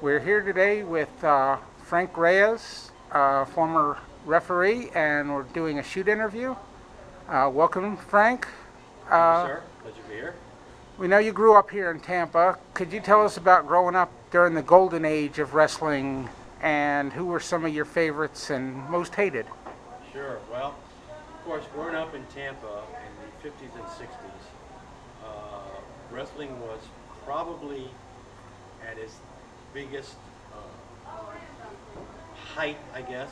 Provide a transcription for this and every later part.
We're here today with Frank Reyes, former referee, and we're doing a shoot interview. Welcome, Frank. Thank you, Uh, sir. Pleasure to be here. we know you grew up here in Tampa. Could you tell us about growing up during the golden age of wrestling and who were some of your favorites and most hated? Sure. Well, of course, growing up in Tampa in the 50s and 60s, wrestling was probably at its biggest height, I guess.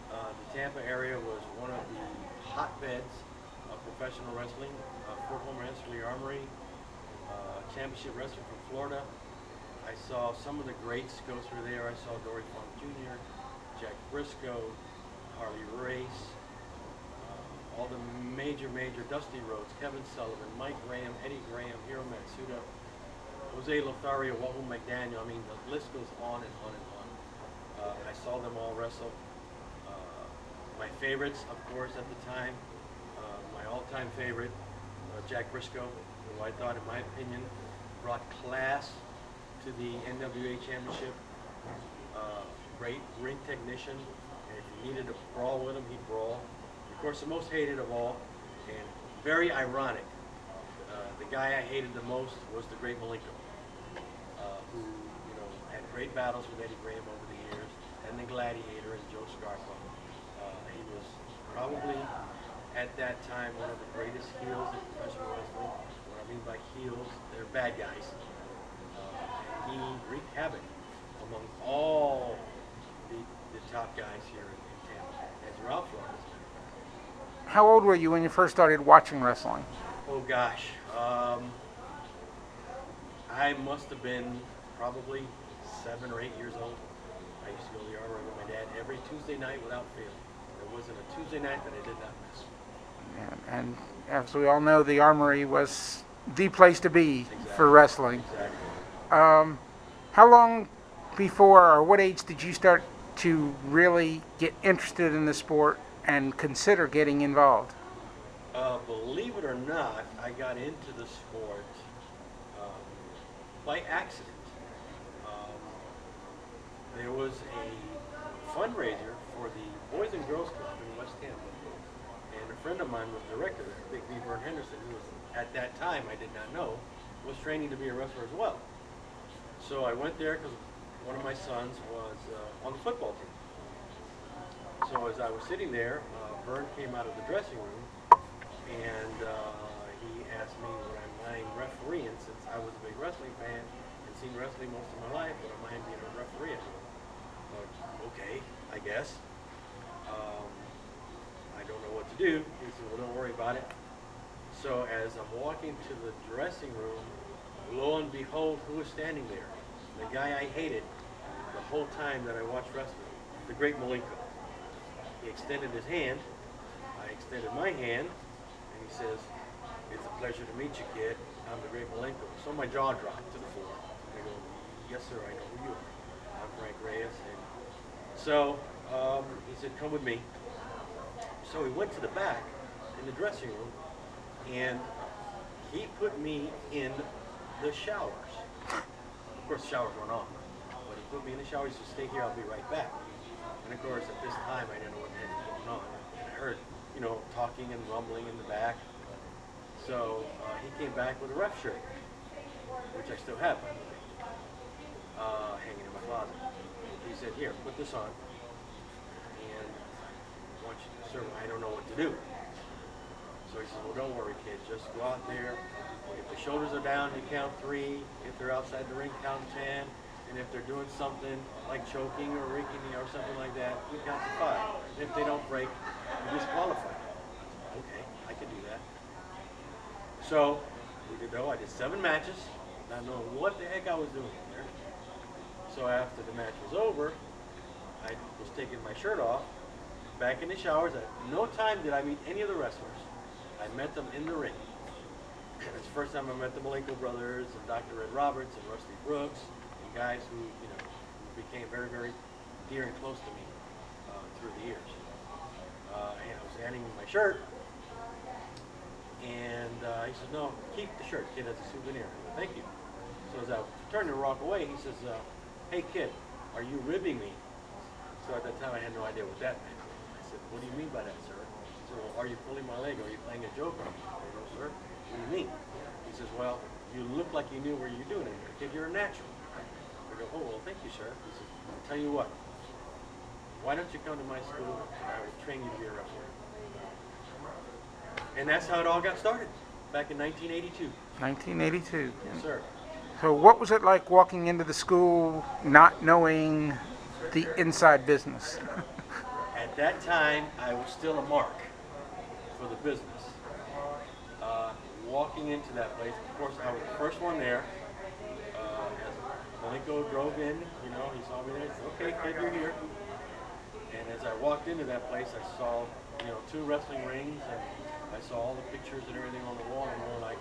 The Tampa area was one of the hotbeds of professional wrestling. Fort Home Wrestling Armory, championship wrestling from Florida. I saw some of the greats go through there. I saw Dory Funk Jr., Jack Briscoe, Harley Race, all the major Dusty Rhodes, Kevin Sullivan, Mike Graham, Eddie Graham, Hiro Matsuda, Jose Lothario, Wahoo McDaniel. I mean, the list goes on and on and on. I saw them all wrestle. My favorites, of course, at the time, my all-time favorite, Jack Briscoe, who I thought, in my opinion, brought class to the NWA Championship. Great ring technician. And if you needed to brawl with him, he'd brawl. Of course, the most hated of all, and very ironic, the guy I hated the most was the great Malenko, who had great battles with Eddie Graham over the years, and the Gladiator and Joe Scarpa. He was probably at that time one of the greatest heels in professional wrestling. What I mean by heels, they're bad guys. And he wreaked havoc among all the top guys here in Tampa and throughout Florida. How old were you when you first started watching wrestling? Oh gosh, I must have been probably 7 or 8 years old. I used to go to the armory with my dad every Tuesday night without fail. There wasn't a Tuesday night that I did not miss. And as we all know, the Armory was the place to be for wrestling. Exactly. How long before, or what age did you start to really get interested in the sport and consider getting involved? Believe it or not, I got into the sport by accident. Um, there was a fundraiser for the Boys and Girls Club in West Tampa, and a friend of mine was the director, Big B. Vern Henderson, who was, at that time, I did not know, was training to be a wrestler as well. So I went there because one of my sons was on the football team. So as I was sitting there, Vern came out of the dressing room, and he asked me would I mind refereeing, since I was a big wrestling fan and seen wrestling most of my life, would I mind being a referee? Okay, I guess. I don't know what to do. He said, well, don't worry about it. So as I'm walking to the dressing room, lo and behold, who was standing there? The guy I hated the whole time that I watched wrestling, the great Malenko. He extended his hand. I extended my hand, and he says, it's a pleasure to meet you, kid. I'm the great Malenko. So my jaw dropped to the floor. I go, yes, sir, I know who you are. I'm Frank Reyes. And so he said, come with me. So we went to the back in the dressing room, and he put me in the showers. Of course, the showers weren't on, but he put me in the shower. He said, stay here, I'll be right back. And of course, at this time, I didn't know what the heck was going on. And I heard, talking and rumbling in the back. So he came back with a ref shirt, which I still have, by the way, hanging in my closet. He said, here, put this on, and I want you to serve. I don't know what to do. So he said, well, don't worry, kid. Just go out there. If the shoulders are down, you count 3. If they're outside the ring, count 10. And if they're doing something like choking or rigging or something like that, you count to 5. And if they don't break, you disqualify. Okay, I can do that. So I did 7 matches, not knowing what the heck I was doing in there. So after the match was over, I was taking my shirt off, back in the showers. At no time did I meet any of the wrestlers. I met them in the ring. It's the first time I met the Malenko brothers and Dr. Ed Roberts and Rusty Brooks, and guys who became very, very dear and close to me through the years. And I was handing him my shirt, and he said, "No, keep the shirt, kid, as a souvenir." I said, "Thank you." So as I turned to walk away, he says, "Hey kid, are you ribbing me?" So at that time I had no idea what that meant. I said, "What do you mean by that, sir?" He said, "Well, are you pulling my leg? Are you playing a joke on me?" I said, "No, sir. What do you mean?" He says, "Well, you look like you knew where you're doing it. Kid, you're a natural." I go, "Oh, well, thank you, sir." He says, "I'll tell you what. Why don't you come to my school and I will train you to be a wrestler?" And that's how it all got started, back in 1982. 1982. Yes, sir. So what was it like walking into the school not knowing the inside business? At that time, I was still a mark for the business. Walking into that place, of course, I was the first one there. As Malenko drove in, he saw me there. He said, "Okay, kid, you're here." And as I walked into that place, I saw, two wrestling rings, and I saw all the pictures and everything on the wall, and we were like,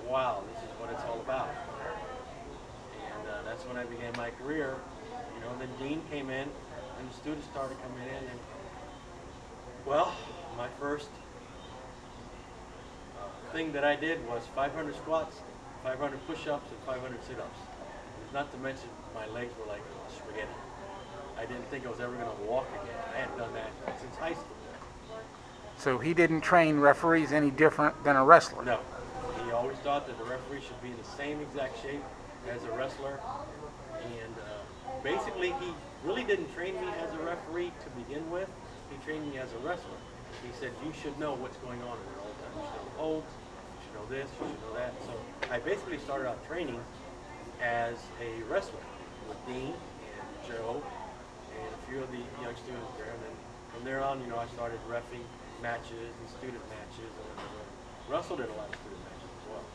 "Wow, this is what it's all about." And that's when I began my career. Then Dean came in, and the students started coming in, and well, my first thing that I did was 500 squats, 500 push-ups, and 500 sit-ups. Not to mention my legs were like spaghetti. I didn't think I was ever going to walk again. I hadn't done that since high school. So he didn't train referees any different than a wrestler? No. He always thought that the referee should be in the same exact shape as a wrestler. And basically, he really didn't train me as a referee to begin with. He trained me as a wrestler. He said, "You should know what's going on at all times. You should know holds, you should know this, you should know that." So I basically started out training as a wrestler with Dean and Joe and a few of the young students there. And then from there on, I started reffing matches and student matches, and wrestled in a lot of student matches as well.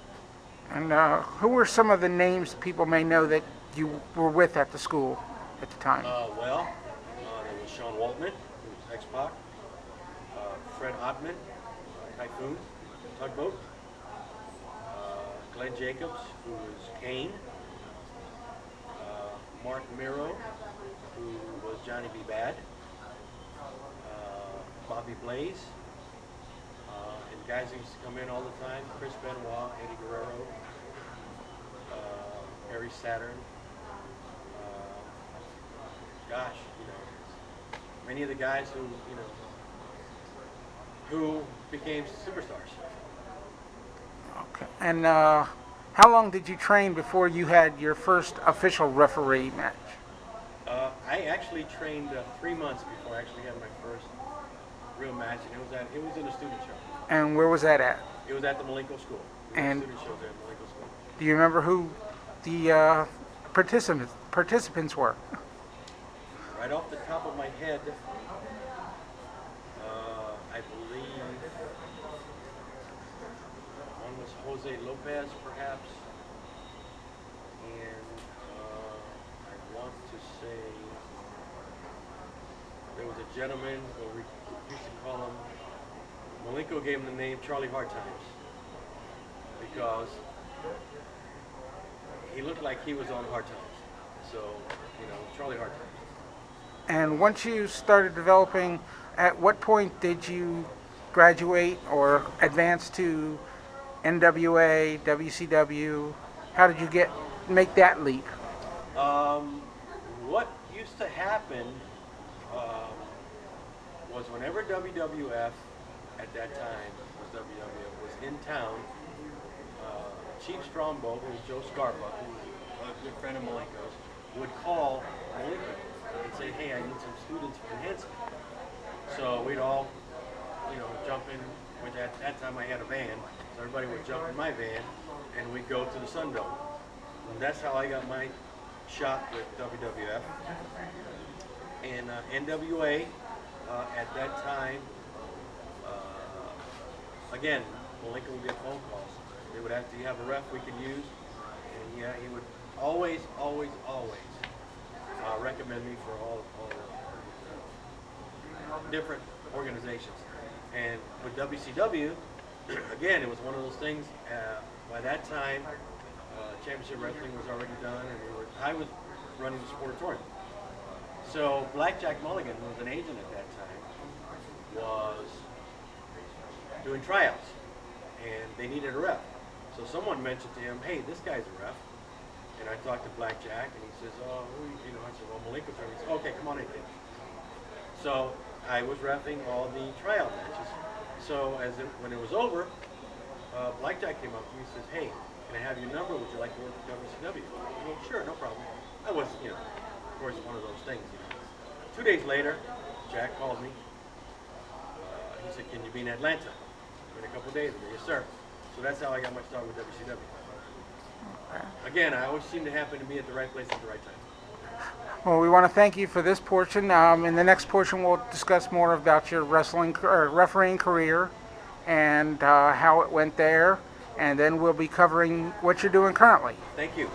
And who were some of the names people may know that you were with at the school at the time? There was Sean Waltman, who was X-Pac, Fred Ottman, Typhoon, Tugboat, Glenn Jacobs, who was Kane, Mark Miro, who was Johnny B. Bad, Bobby Blaze, and guys who used to come in all the time, Chris Benoit, Eddie Guerrero, Harry Saturn, many of the guys who became superstars. Okay. And how long did you train before you had your first official referee match? I actually trained 3 months before I actually had my first real match, and it was in a student show. And where was that at? It was at the Malenko School. And student show there at Malenko School. Do you remember who the participants were? Right off the top of my head, I believe one was Jose Lopez, perhaps, and I want to say there was a gentleman, or we used to call him, Malenko gave him the name Charlie Hard Times, because he looked like he was on Hard Times. So, Charlie Hard Times. And once you started developing, at what point did you graduate or advance to NWA, WCW? How did you make that leap? What used to happen was whenever WWF at that time was in town, Chief Strongbow, who was Joe Scarpa, who was a good friend of Malenko's, would call Malenko and say, "Hey, I need some students for enhancement." So we'd all, jump in, which at that time I had a van, so everybody would jump in my van, and we'd go to the Sun Dome. And that's how I got my shot with WWF. And NWA, at that time, again, Malenko would get phone calls. They would ask, "Do you have a ref we can use?" And yeah, he would always recommend me for all different organizations. And with WCW, again, it was one of those things. By that time, championship wrestling was already done, and I was running the sportatorium. So Blackjack Mulligan, who was an agent at that time, was doing tryouts, and they needed a ref. So someone mentioned to him, "Hey, this guy's a ref." And I talked to Blackjack, and he says, oh, you know, I said, well, Malenko's here. He said, okay, come on in, kid. So I was reffing all the tryout matches. So when it was over, Blackjack came up to me and says, hey, can I have your number? Would you like to work for WCW? I go, sure, no problem. I was, you know, of course, one of those things. You know. 2 days later, Jack called me. He said, can you be in Atlanta in a couple of days? I said, yes, sir. So that's how I got my start with WCW. Okay. Again, I always seem to happen to be at the right place at the right time. Well, we want to thank you for this portion. In the next portion, we'll discuss more about your refereeing career and how it went there, and then we'll be covering what you're doing currently. Thank you.